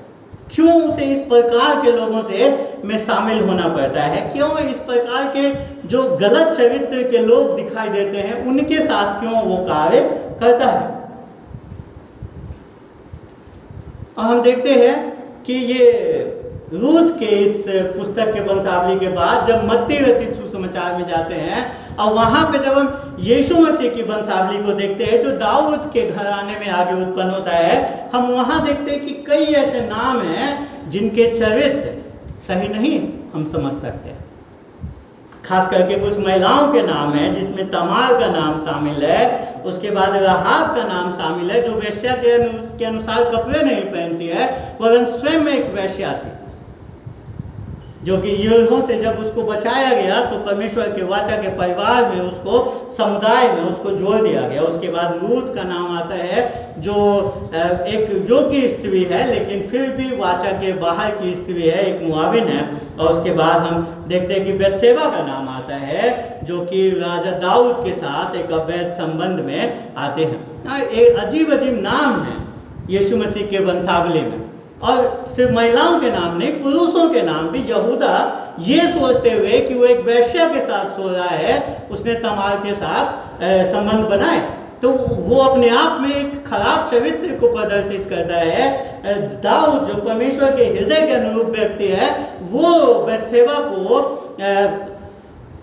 क्यों उसे इस प्रकार के लोगों से में शामिल होना पड़ता है, क्यों इस प्रकार के जो गलत चरित्र के लोग दिखाई देते हैं उनके साथ क्यों वो कार्य करता है। और हम देखते हैं कि ये रूथ के इस पुस्तक के वंशावली के बाद जब मत्ती रचित सुसमाचार में जाते हैं और वहां पे जब हम यीशु मसीह की वंशावली को देखते हैं जो दाऊद के घराने में आगे उत्पन्न होता है, हम वहां देखते हैं कि कई ऐसे नाम हैं जिनके चरित्र सही नहीं हम समझ सकते। खास करके कुछ महिलाओं के नाम हैं जिसमें तमार का नाम शामिल है, उसके बाद राहाब का नाम शामिल है जो वेश्या के अनुसार कपड़े नहीं पहनती है, वरन स्वयं में एक वेश्या थी, जो कि यूरों से जब उसको बचाया गया तो परमेश्वर के वाचा के परिवार में उसको समुदाय में उसको जोड़ दिया गया। उसके बाद रूथ का नाम आता है जो एक योग्य स्त्री है लेकिन फिर भी वाचा के बाहर की स्त्री है, एक मुआविन है। और उसके बाद हम देखते हैं कि बेतशेबा का नाम आता है जो कि राजा दाऊद के साथ एक अवैध संबंध में आते हैं। एक अजीब अजीब नाम है यीशु मसीह के वंशावली में। और सिर्फ महिलाओं के नाम नहीं, पुरुषों के नाम भी। यहूदा ये सोचते हुए कि वो एक वेश्या के साथ सो रहा है, उसने तमार के साथ संबंध बनाए, तो वो अपने आप में एक खराब चरित्र को प्रदर्शित करता है। दाऊद जो परमेश्वर के हृदय के अनुरूप व्यक्ति है, वो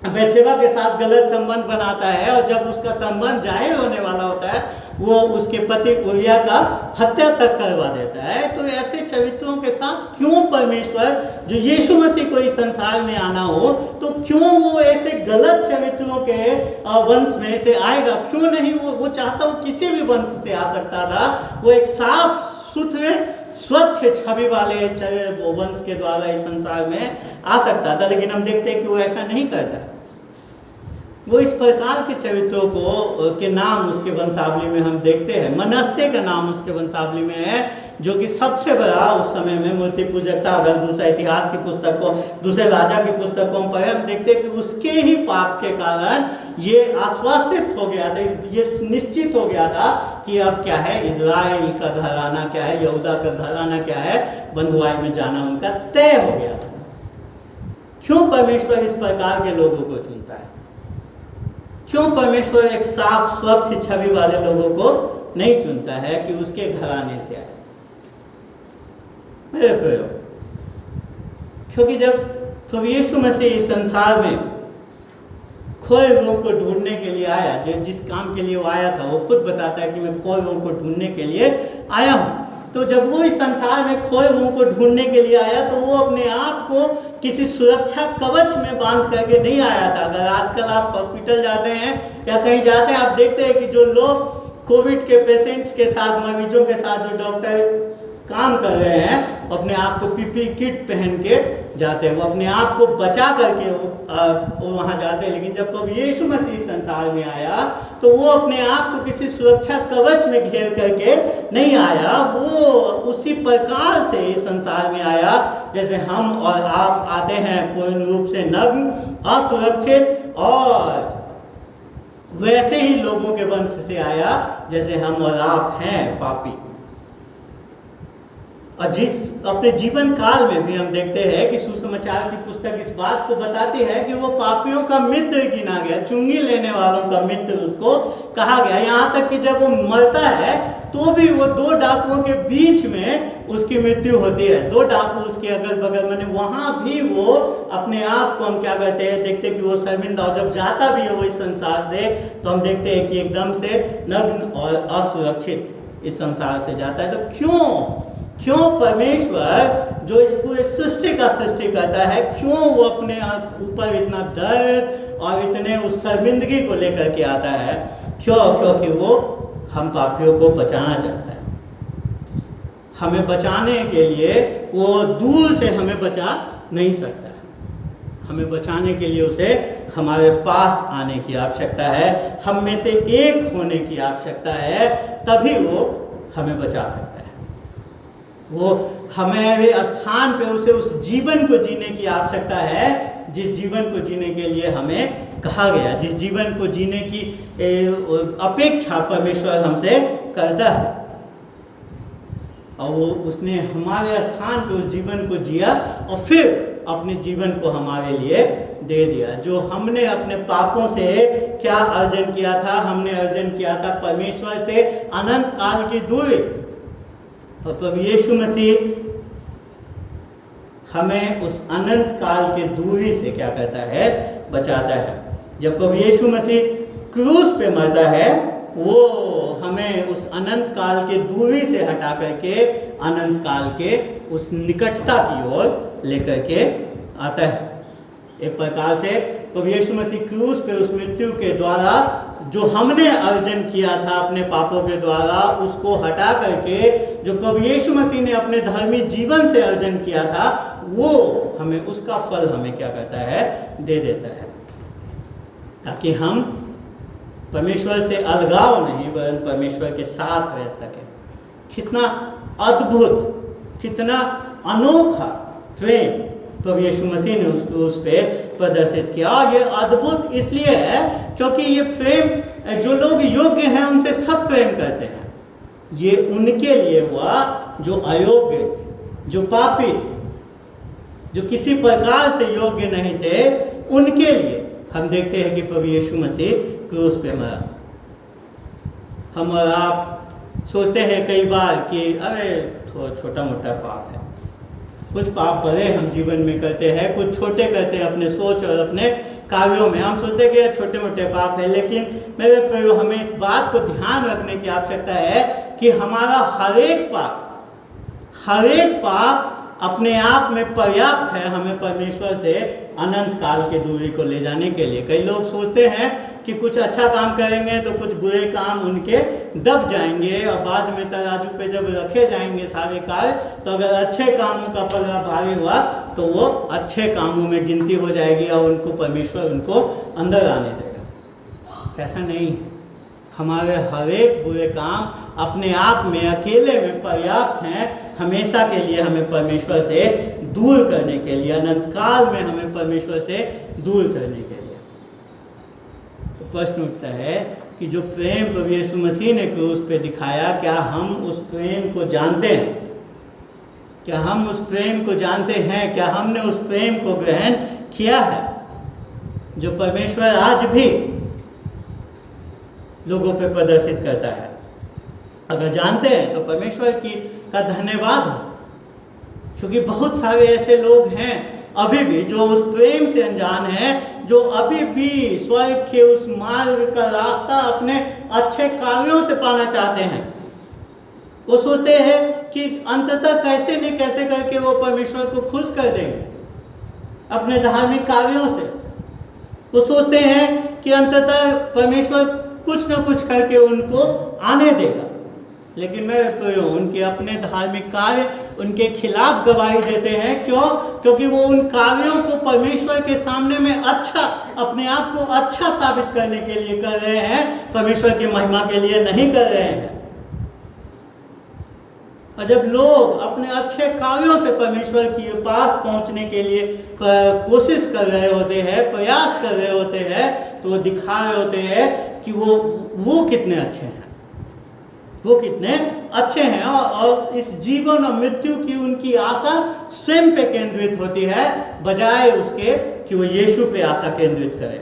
बेतशेबा के साथ गलत संबंध बनाता है और जब उसका संबंध जाहिर होने वाला होता है वो उसके पति उरिया का हत्या तक करवा देता है। तो ऐसे चरित्रों के साथ क्यों परमेश्वर जो यीशु मसीह को इस संसार में आना हो तो क्यों वो ऐसे गलत चरित्रों के वंश में से आएगा? क्यों नहीं? वो चाहता वो किसी भी वंश से आ सकता था, वो एक साफ सुथरे स्वच्छ छवि वाले वंश के द्वारा इस संसार में आ सकता था, लेकिन हम देखते हैं कि वो ऐसा नहीं करता। वो इस प्रकार के चरित्रों को के नाम उसके वंशावली में हम देखते हैं। मनस्से का नाम उसके वंशावली में है जो कि सबसे बड़ा उस समय में मूर्ति पूजक था। अगर दूसरा इतिहास की पुस्तक को, दूसरे राजा की पुस्तक को हम पढ़े, हम देखते हैं कि उसके ही पाप के कारण ये आश्वासित हो गया था, ये निश्चित हो गया था कि अब क्या है, इजराइल का घराना क्या है, यहूदा का घराना क्या है, बंधुआई में जाना उनका तय हो गया था। क्यों परमेश्वर इस प्रकार के लोगों को चुनता है? क्यों परमेश्वर एक साफ स्वच्छ छवि वाले लोगों को नहीं चुनता है कि उसके घराने से आए? मेरे प्रयोग, क्योंकि जब यीशु मसीह इस संसार में खोए हुओं को ढूंढने के लिए आया, जो जिस काम के लिए वो आया था, वो खुद बताता है कि मैं खोए हुओं को ढूंढने के लिए आया हूँ। तो जब वो इस संसार में खोए हुओं को ढूंढने के लिए आया तो वो अपने आप को किसी सुरक्षा कवच में बांध करके नहीं आया था। अगर आजकल आप हॉस्पिटल जाते हैं या कहीं जाते हैं, आप देखते हैं कि जो लोग कोविड के पेशेंट्स के साथ, मरीजों के साथ जो डॉक्टर काम कर रहे हैं, अपने आप को पीपी किट पहन के जाते हैं, वो अपने आप को बचा करके वो वहाँ जाते हैं। लेकिन जब तो यीशु मसीह संसार में आया तो वो अपने आप को किसी सुरक्षा कवच में घेर करके नहीं आया, वो उसी प्रकार से इस संसार में आया जैसे हम और आप आते हैं, पूर्ण रूप से नग्न, असुरक्षित, और वैसे ही लोगों के वंश से आया जैसे हम और आप हैं, पापी। और जिस अपने जीवन काल में भी हम देखते हैं कि सुसमाचार की पुस्तक इस बात को बताती है कि वो पापियों का मित्र गिना गया, चुंगी लेने वालों का मित्र उसको कहा गया। यहाँ तक कि जब वो मरता है तो भी वो दो डाकुओं के बीच में उसकी मृत्यु होती है। दो डाकू उसके अगल बगल, मैंने वहां भी वो अपने आप को हम क्या कहते हैं, देखते कि वो शर्मिंदा, और जब जाता भी है वो इस संसार से तो हम देखते हैं कि एकदम से नग्न और असुरक्षित इस संसार से जाता है। तो क्यों परमेश्वर जो इस पूरे सृष्टि का सृष्टि करता है, क्यों वो अपने ऊपर इतना दर्द और इतने उस शर्मिंदगी को लेकर के आता है? क्योंकि वो हम पापियों को बचाना चाहता है। हमें बचाने के लिए वो दूर से हमें बचा नहीं सकता है। हमें बचाने के लिए उसे हमारे पास आने की आवश्यकता है, हम में से एक होने की आवश्यकता है, तभी वो हमें बचा सकता है। वो हमारे स्थान पे उसे उस जीवन को जीने की आवश्यकता है जिस जीवन को जीने के लिए हमें कहा गया, जिस जीवन को जीने की अपेक्षा परमेश्वर हमसे करता है। और वो उसने हमारे स्थान पे उस जीवन को जिया और फिर अपने जीवन को हमारे लिए दे दिया। जो हमने अपने पापों से क्या अर्जन किया था, हमने अर्जन किया था परमेश्वर से अनंत काल की दूरी, और प्रभु यीशु मसीह हमें उस अनंत काल के दूरी से क्या करता है, बचाता है। जब प्रभु यीशु मसीह क्रूस पे मरता है, वो हमें उस अनंत काल के दूरी से हटा करके अनंत काल के उस निकटता की ओर लेकर के आता है। एक प्रकार से प्रभु यीशु मसीह क्रूस पे उस मृत्यु के द्वारा जो हमने अर्जन किया था अपने पापों के द्वारा, उसको हटा करके जो प्रभु यीशु मसीह ने अपने धर्मी जीवन से अर्जन किया था, वो हमें उसका फल हमें क्या करता है, दे देता है, ताकि हम परमेश्वर से अलगाव नहीं वरन परमेश्वर के साथ रह सके। कितना अद्भुत, कितना अनोखा प्रेम प्रभु यीशु मसीह ने उस पे प्रदर्शित किया। और ये अद्भुत इसलिए है क्योंकि ये प्रेम जो लोग योग्य हैं उनसे सब प्रेम करते हैं। ये उनके लिए हुआ जो अयोग्य थे, जो पापी थे, जो किसी प्रकार से योग्य नहीं थे, उनके लिए हम देखते हैं कि प्रभु यीशु मसीह क्रूस पे मरा। हम और आप सोचते हैं कई बार कि अरे छोटा मोटा पाप है, कुछ पाप बड़े हम जीवन में करते हैं, कुछ छोटे करते हैं अपने सोच और अपने कार्यों में। हम सोचते हैं कि छोटे मोटे पाप है, लेकिन मेरे प्रियो हमें इस बात को ध्यान रखने की आवश्यकता है कि हमारा हर एक पाप अपने आप में पर्याप्त है हमें परमेश्वर से अनंत काल के दूरी को ले जाने के लिए। कई लोग सोचते हैं कि कुछ अच्छा काम करेंगे तो कुछ बुरे काम उनके दब जाएंगे, और बाद में तराजू पे जब रखे जाएंगे सारे कार्य, तो अगर अच्छे कामों का पलड़ा भारी हुआ तो वो अच्छे कामों में गिनती हो जाएगी और उनको परमेश्वर उनको अंदर आने देगा। ऐसा नहीं, हमारे हर एक बुरे काम अपने आप में अकेले में पर्याप्त हैं हमेशा के लिए हमें परमेश्वर से दूर करने के लिए, अनंत काल में हमें परमेश्वर से दूर करने के लिए। तो प्रश्न उठता है कि जो प्रेम प्रभु यीशु मसीह ने क्रूस पे दिखाया, क्या हम उस प्रेम को जानते हैं? क्या हम उस प्रेम को जानते हैं? क्या हमने उस प्रेम को ग्रहण किया है जो परमेश्वर आज भी लोगों पे प्रदर्शित करता है? अगर जानते हैं तो परमेश्वर का धन्यवाद हो, क्योंकि बहुत सारे ऐसे लोग हैं अभी भी जो उस प्रेम से अनजान हैं, जो अभी भी स्वर्ग के उस मार्ग का रास्ता अपने अच्छे कार्यों से पाना चाहते हैं। वो सोचते हैं कि अंततः कैसे न कैसे करके वो परमेश्वर को खुश कर देंगे अपने धार्मिक कार्यों से। वो सोचते हैं कि अंततः परमेश्वर कुछ न कुछ करके उनको आने देगा, लेकिन मेरे प्रियो उनके अपने धार्मिक कार्य उनके खिलाफ गवाही देते हैं। क्यों? क्योंकि वो उन कार्यों को परमेश्वर के सामने में अच्छा, अपने आप को अच्छा साबित करने के लिए कर रहे हैं, परमेश्वर की महिमा के लिए नहीं कर रहे हैं। और जब लोग अपने अच्छे कार्यों से परमेश्वर के पास पहुंचने के लिए कोशिश कर रहे होते हैं, प्रयास कर रहे होते हैं, तो वो दिखा रहे होते हैं कि वो कितने अच्छे हैं, वो कितने अच्छे हैं, और इस जीवन और मृत्यु की उनकी आशा स्वयं पे केंद्रित होती है, बजाय उसके कि वो यीशु पे आशा केंद्रित करें।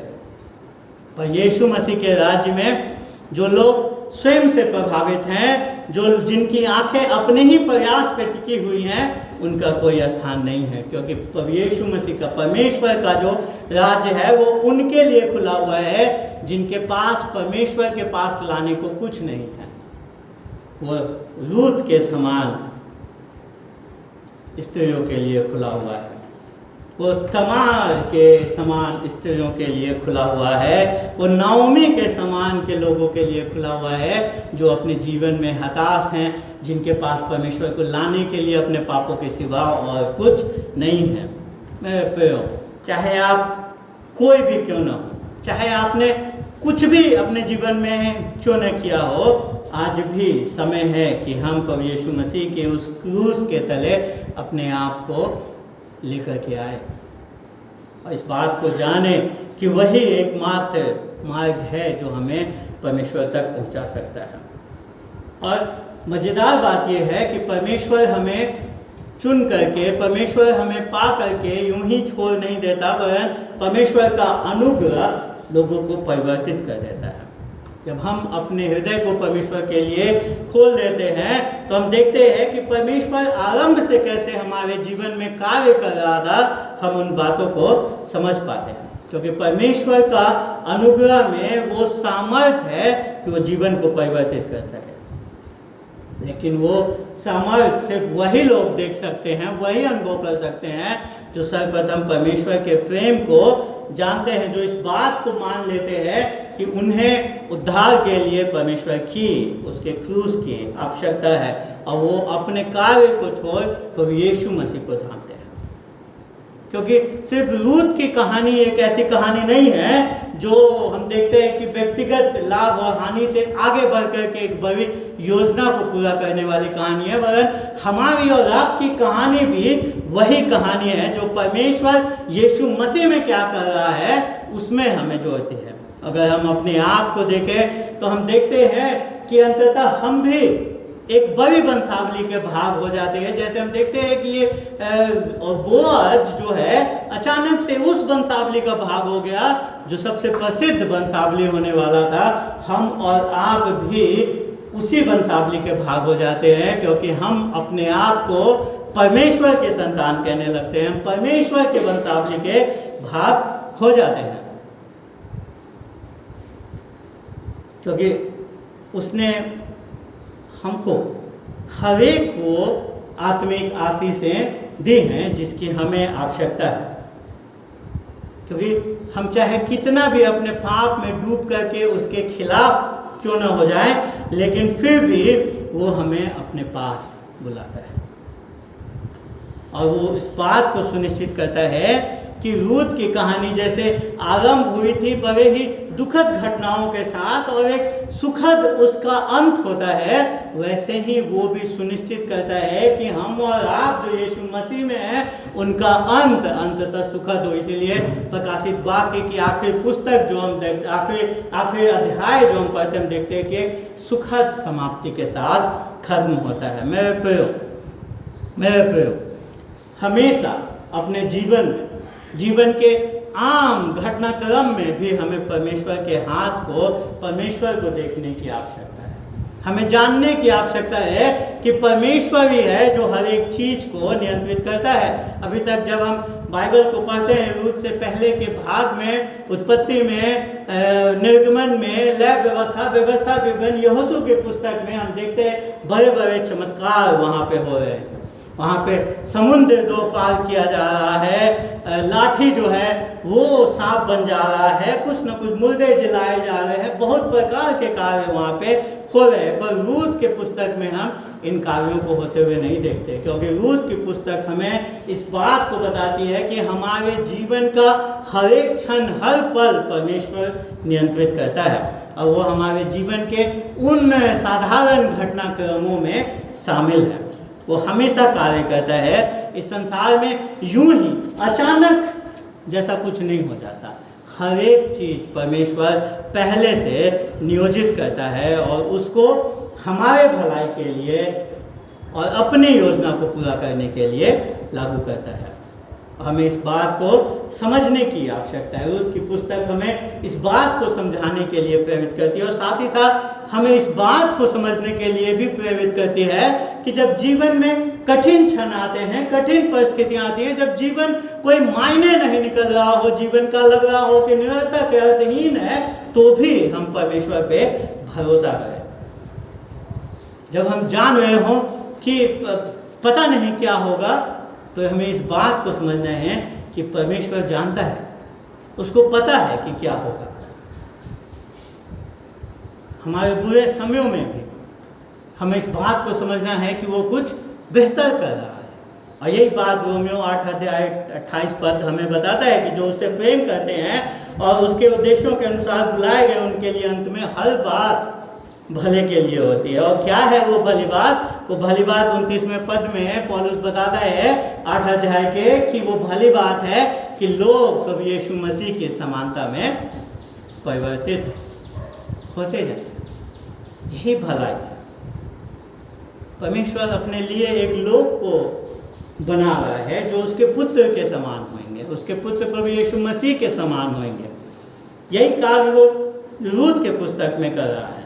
पर यीशु मसीह के राज्य में जो लोग स्वयं से प्रभावित हैं, जो जिनकी आंखें अपने ही प्रयास पे टिकी हुई हैं, उनका कोई स्थान नहीं है, क्योंकि यीशु मसीह का परमेश्वर का जो राज्य है वो उनके लिए खुला हुआ है जिनके पास परमेश्वर के पास लाने को कुछ नहीं है। वो लूत के समान स्त्रियों के लिए खुला हुआ है, वो तमार के समान स्त्रियों के लिए खुला हुआ है, वो नाओमी के समान के लोगों के लिए खुला हुआ है जो अपने जीवन में हताश हैं, जिनके पास परमेश्वर को लाने के लिए अपने पापों के सिवा और कुछ नहीं है। मेरे प्रियो, चाहे आप कोई भी क्यों ना हो, चाहे आपने कुछ भी अपने जीवन में क्यों न किया हो, आज भी समय है कि हम प्रभु यीशु मसीह के उस क्रूस के तले अपने आप को लेकर के आए और इस बात को जाने कि वही एकमात्र मार्ग है जो हमें परमेश्वर तक पहुंचा सकता है। और मज़ेदार बात यह है कि परमेश्वर हमें चुन करके, परमेश्वर हमें पा करके यूं ही छोड़ नहीं देता, वरन परमेश्वर का अनुग्रह लोगों को परिवर्तित कर देता है। जब हम अपने हृदय को परमेश्वर के लिए खोल देते हैं तो हम देखते हैं कि परमेश्वर आरंभ से कैसे हमारे जीवन में कार्य कर रहा था, हम उन बातों को समझ पाते हैं, क्योंकि परमेश्वर का अनुग्रह में वो सामर्थ्य है कि वो जीवन को परिवर्तित कर सके। लेकिन वो सामर्थ्य सिर्फ वही लोग देख सकते हैं, वही अनुभव कर सकते हैं जो सर्वप्रथम परमेश्वर के प्रेम को जानते हैं, जो इस बात को मान लेते हैं कि उन्हें उद्धार के लिए परमेश्वर की, उसके क्रूस की आवश्यकता है, और वो अपने कार्य को छोड़ प्रभु यीशु मसीह को थामते हैं। क्योंकि सिर्फ रूत की कहानी एक ऐसी कहानी नहीं है जो हम देखते हैं कि व्यक्तिगत लाभ और हानि से आगे बढ़ कर के एक बड़ी योजना को पूरा करने वाली कहानी है, वरन हमारी और आपकी कहानी भी वही कहानी है जो परमेश्वर यीशु मसीह में क्या कर रहा है उसमें हमें जोड़ती है। अगर हम अपने आप को देखें तो हम देखते हैं कि अंततः हम भी एक बड़ी वंशावली के भाग हो जाते हैं। जैसे हम देखते हैं कि ये बोअज जो है अचानक से उस वंशावली का भाग हो गया जो सबसे प्रसिद्ध वंशावली होने वाला था। हम और आप भी उसी वंशावली के भाग हो जाते हैं, क्योंकि हम अपने आप को परमेश्वर के संतान कहने लगते हैं, परमेश्वर के वंशावली के भाग हो जाते हैं, क्योंकि उसने हमको हर एक को आत्मिक आशीषें दी हैं जिसकी हमें आवश्यकता है। क्योंकि हम चाहे कितना भी अपने पाप में डूब करके उसके खिलाफ क्यों न हो जाए, लेकिन फिर भी वो हमें अपने पास बुलाता है और वो इस बात को सुनिश्चित करता है कि रूत की कहानी जैसे आरंभ हुई थी बड़े ही दुखद घटनाओं के साथ और एक सुखद उसका अंत होता है, वैसे ही वो भी सुनिश्चित करता है कि हम और आप जो यीशु मसीह में हैं उनका अंत अंततः सुखद हो। इसीलिए प्रकाशित वाक्य की आखिरी पुस्तक जो हम आखिरी अध्याय जो हम पढ़ते हम देखते हैं कि सुखद समाप्ति के साथ खत्म होता है। मेरे प्रियो, हमेशा अपने जीवन के आम घटनाक्रम में भी हमें परमेश्वर के हाथ को, परमेश्वर को देखने की आवश्यकता है। हमें जानने की आवश्यकता है कि परमेश्वर ही है जो हर एक चीज को नियंत्रित करता है। अभी तक जब हम बाइबल को पढ़ते हैं, रूत से पहले के भाग में, उत्पत्ति में, निर्गमन में, लय व्यवस्था विवरण, यहोशू की पुस्तक में हम देखते हैं बड़े बड़े चमत्कार वहाँ पे हो रहे हैं। वहाँ पे समुद्र दो फाड़ किया जा रहा है, लाठी जो है वो सांप बन जा रहा है, कुछ न कुछ मुर्दे जलाए जा रहे हैं, बहुत प्रकार के कार्य वहाँ पे हो रहे हैं। पर रूत के पुस्तक में हम इन कार्यों को होते हुए नहीं देखते, क्योंकि रूत की पुस्तक हमें इस बात को बताती है कि हमारे जीवन का हर एक क्षण, हर पल परमेश्वर नियंत्रित करता है और वो हमारे जीवन के उन साधारण घटनाक्रमों में शामिल है। वो हमेशा कार्य करता है। इस संसार में यूं ही अचानक जैसा कुछ नहीं हो जाता, हर एक चीज परमेश्वर पहले से नियोजित करता है और उसको हमारे भलाई के लिए और अपनी योजना को पूरा करने के लिए लागू करता है। हमें इस बात को समझने की आवश्यकता है। रूथ की पुस्तक हमें इस बात को समझाने के लिए प्रेरित करती है और साथ ही साथ हमें इस बात को समझने के लिए भी प्रेरित करती है कि जब जीवन में कठिन क्षण आते हैं, कठिन परिस्थितियां आती हैं, जब जीवन कोई मायने नहीं निकल रहा हो, जीवन का लग रहा हो कि निरर्थक है, अर्थहीन है, तो भी हम परमेश्वर पे भरोसा करें। जब हम जान रहे हों कि पता नहीं क्या होगा, तो हमें इस बात को समझना है कि परमेश्वर जानता है, उसको पता है कि क्या होगा। हमारे बुरे समयों में भी हमें इस बात को समझना है कि वो कुछ बेहतर कर रहा है। और यही बात रोमियो 8:28 हमें बताता है कि जो उससे प्रेम करते हैं और उसके उद्देश्यों के अनुसार बुलाए गए, उनके लिए अंत में हर बात भले के लिए होती है। और क्या है वो भली बात? वो भली बात 29वें पद में है, पौलुस बताता है 8 अध्याय के कि वो भली बात है कि लोग कभी यीशु मसीह की समानता में परिवर्तित होते जाए। यही भलाई है। परमेश्वर अपने लिए एक लोग को बना रहा है जो उसके पुत्र के समान होंगे, उसके पुत्र प्रभु यीशु मसीह के समान होंगे। यही कार्य वो रूथ के पुस्तक में कर रहा है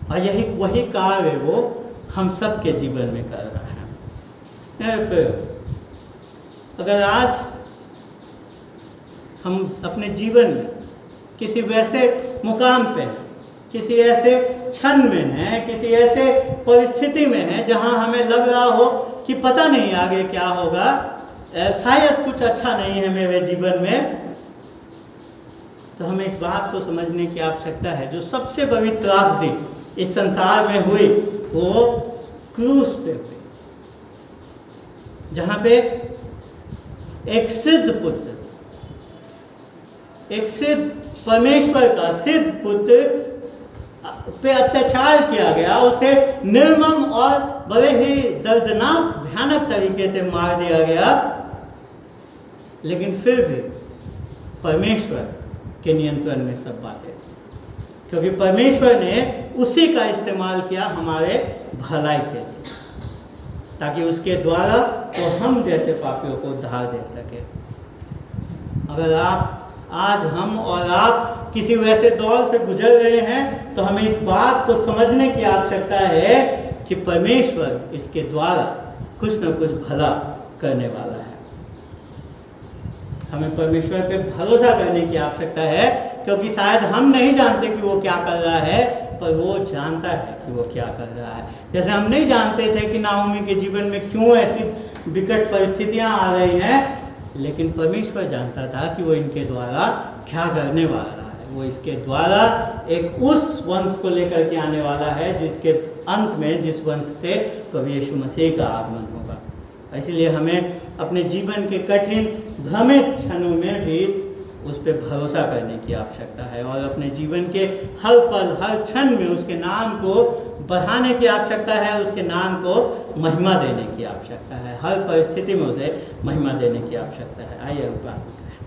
और यही वही कार्य वो हम सब के जीवन में कर रहा है। अगर आज हम अपने जीवन में किसी वैसे मुकाम पे, किसी ऐसे क्षण में हैं, किसी ऐसे परिस्थिति में हैं जहां हमें लग रहा हो कि पता नहीं आगे क्या होगा, शायद कुछ अच्छा नहीं है मेरे जीवन में, तो हमें इस बात को समझने की आवश्यकता है जो सबसे बड़ी त्रासदी इस संसार में हुई वो क्रूस पे हुई, जहां पे एक सिद्ध पुत्र, एक सिद्ध परमेश्वर का सिद्ध पुत्र पे अत्याचार किया गया, उसे निर्मम और बड़े ही दर्दनाक भयानक तरीके से मार दिया गया। लेकिन फिर भी परमेश्वर के नियंत्रण में सब बातें, क्योंकि परमेश्वर ने उसी का इस्तेमाल किया हमारे भलाई के लिए, ताकि उसके द्वारा वो हम जैसे पापियों को उद्धार दे सके। अगर आज हम और आप किसी वैसे दौर से गुजर रहे हैं तो हमें इस बात को समझने की आवश्यकता है कि परमेश्वर इसके द्वारा कुछ न कुछ भला करने वाला है। हमें परमेश्वर पे भरोसा करने की आवश्यकता है, क्योंकि शायद हम नहीं जानते कि वो क्या कर रहा है, पर वो जानता है कि वो क्या कर रहा है। जैसे हम नहीं जानते थे कि नाओमी के जीवन में क्यों ऐसी विकट परिस्थितियां आ रही हैं, लेकिन परमेश्वर जानता था कि वो इनके द्वारा क्या करने वाला है। वो इसके द्वारा एक उस वंश को लेकर के आने वाला है जिसके अंत में, जिस वंश से प्रभु यीशु मसीह का आगमन होगा। इसलिए हमें अपने जीवन के कठिन भ्रमित क्षणों में भी उस पर भरोसा करने की आवश्यकता है और अपने जीवन के हर पल, हर क्षण में उसके नाम को बढ़ाने की आवश्यकता है, उसके नाम को महिमा देने की आवश्यकता है। हर परिस्थिति में उसे महिमा देने की आवश्यकता है। आइए प्रार्थना करें।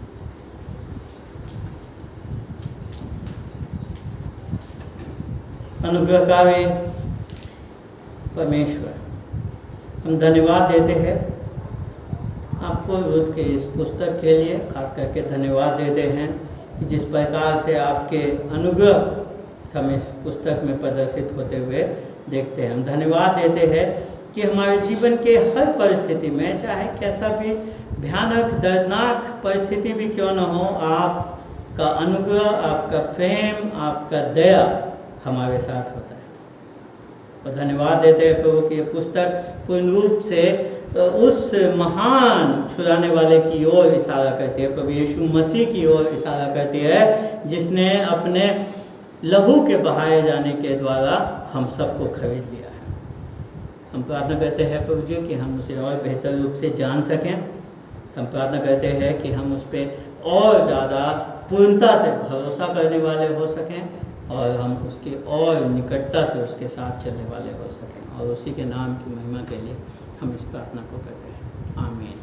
अनुग्रहकारी परमेश्वर, हम धन्यवाद देते हैं आपको रूथ के इस पुस्तक के लिए, खास करके धन्यवाद देते हैं कि जिस प्रकार से आपके अनुग्रह हम इस पुस्तक में प्रदर्शित होते हुए देखते हैं। हम धन्यवाद देते हैं कि हमारे जीवन के हर परिस्थिति में, चाहे कैसा भी भयानक दर्दनाक परिस्थिति भी क्यों न हो, आपका अनुग्रह, आपका प्रेम, आपका दया हमारे साथ होता है। और धन्यवाद देते हैं प्रभु की पुस्तक पूर्ण रूप से उस महान छुड़ाने वाले की ओर इशारा करती है, प्रभु यीशु मसीह की ओर इशारा करती है, जिसने अपने लहू के बहाए जाने के द्वारा हम सबको खरीद लिया है। हम प्रार्थना करते हैं प्रभु जी कि हम उसे और बेहतर रूप से जान सकें। हम प्रार्थना करते हैं कि हम उस पर और ज़्यादा पूर्णता से भरोसा करने वाले हो सकें और हम उसके और निकटता से उसके साथ चलने वाले हो सकें, और उसी के नाम की महिमा के लिए हम इस प्रार्थना को करते हैं। आमीन।